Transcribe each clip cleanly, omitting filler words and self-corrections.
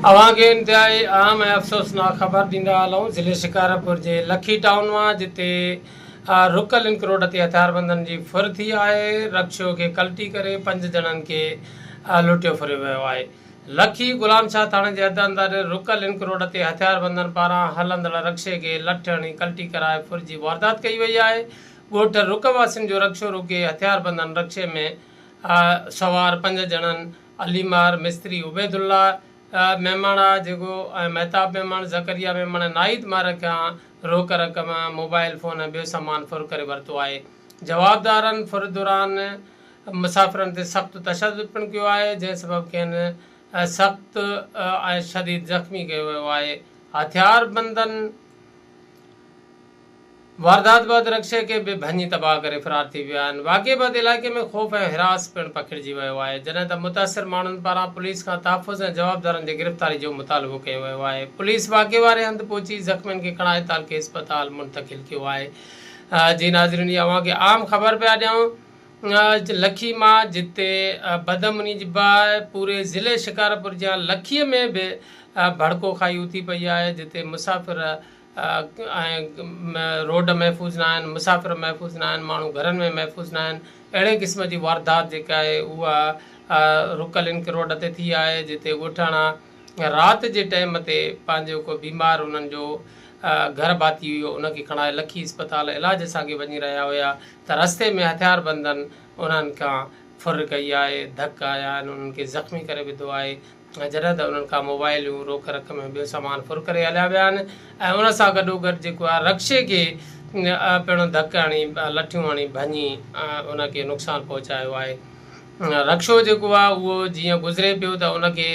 अवांखे इंतहाई अहम ऐं अफ़सोसनाक ख़बर ॾींदा हलूं ज़िले शिकारपुर जे लखी टाउन मां, जिते रुकल लिंक रोड ते हथियारबंदनि जी फुर थी आहे। रक्षो खे कल्टी करे 5 ॼणनि खे लुटियो फुरियो वियो आहे। लखी गुलाम शाह थाणे जे हद अंदरि रुकल लिंक रोड ते हथियारबंदनि पारां हलंदड़ रक्षे खे लठ हणी कल्टी कराए फुर जी वारदात कई वई आहे। ॻोठ रुक वासियुनि जो रक्षो रोके हथियारबंदनि रक्षे में सवार 5 ॼणनि अलीमार मिस्त्री उबैदुल्ला मेमण जेको महताब मेमण ज़करिया मेमण नाहिद मार खां रोक रक़म मोबाइल फ़ोन ऐं ॿियो सामान फुर करे वरितो आहे। जवाबदारनि फुर दौरान मुसाफ़िरनि ते सख़्तु तशदुद पिणु कयो आहे, जंहिं सबबु खेनि सख़्तु ऐं शदीद ज़ख़्मी कयो वियो आहे। हथियारबंदनि वारदात बैदि रक्षे के बि भञी तबाह करे फ़रार थी विया आहिनि। वाक़े बैदि इलाइक़े में ख़ौफ़ ऐं हिरास पिणु पखिड़िजी वियो आहे, जॾहिं त मुतासिर माण्हुनि पारां पुलिस खां तहफ़ुज़ ऐं जवाबदारनि जी गिरफ़्तारी जो मुतालबो कयो वियो आहे। पुलिस वाक़े वारे हंधि पहुची ज़ख़्मियुनि खे खणाए ताल खे इस्पताल मुंतक़िल कयो आहे। जी नाज़रीन, अवां खे आम ख़बर पिया ॾियूं लखी मां, जिते बदअमनी जी बाहि पूरे ज़िले शिकारपुर जा लखीअ में बि भड़को खाई उथी पई आहे, जिते मुसाफ़िर ऐं रोड महफ़ूज़ न आहिनि, मुसाफ़िर महफ़ूज़ न आहिनि, माण्हू घरनि में महफ़ूज़ न आहिनि। अहिड़े क़िस्म जी वारदात जेका आहे उहा रुकल लिंक रोड ते थी आहे, जिते ॻोठाणा राति जे टाइम ते पंहिंजो को बीमार उन्हनि जो घर भाती हुयो, उनखे खणाए लखी इस्पताल इलाज सां वञी रहिया हुया त रस्ते में हथियारबंदनि उन्हनि खां फुर कई आहे, धक आया आहिनि, उन्हनि खे ज़ख़्मी करे विधो आहे। जॾहिं त उन्हनि खां मोबाइलियूं रोक रक़म में ॿियो सामान फुर करे हलिया विया आहिनि ऐं उन सां गॾोगॾु जेको आहे रक्षे खे पिणु धक हणी लठियूं हणी भञी उनखे नुक़सानु पहुचायो आहे। रक्षो जेको आहे उहो जीअं गुज़रे पियो त उनखे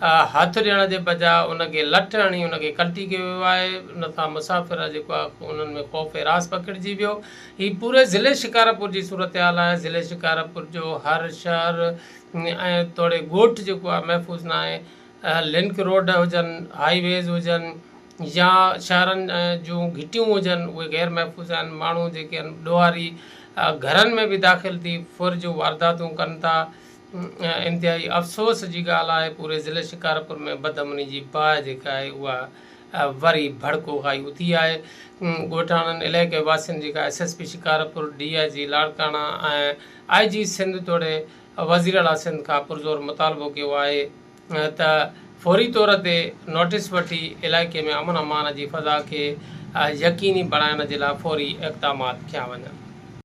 हथु ॾियण जे बजाए उनखे लठ हणी उनखे कल्टी कयो वियो आहे। उन सां मुसाफ़िर जेको आहे उन्हनि में ख़ौफ़ हिरास पखिड़िजी वियो। हीअ पूरे ज़िले शिकारपुर जी सूरत हाल आहे। ज़िले शिकारपुर जो हर शहर ऐं तोड़े ॻोठ जेको आहे महफ़ूज़ न आहे। लिंक रोड हुजनि, हाईवेज़ हुजनि या शहरनि जूं घिटियूं हुजनि, उहे गैर महफ़ूज़ आहिनि। माण्हू जेके आहिनि ॾोहारी घरनि में बि दाख़िल थी फुर जूं वारदातूं कनि था। इंतिहाई अफ़सोस जी ॻाल्हि आहे, पूरे ज़िले शिकारपुर में बदअमनी जी बाहि जेका आहे उहा वरी भड़को खाई उथी आहे। ॻोठाणनि इलाइक़े वासियुनि जेका SSP शिकारपुर, DIG लाड़काणा ऐं IG सिंध तोड़े वज़ीर आला सिंध खां पुरज़ोर मुतालबो कयो आहे त फौरी तौर ते नोटिस वठी इलाइक़े में अमन अमान जी फ़ज़ा खे यकीनी बणाइण जे लाइ फौरी इक़दामात कया वञनि।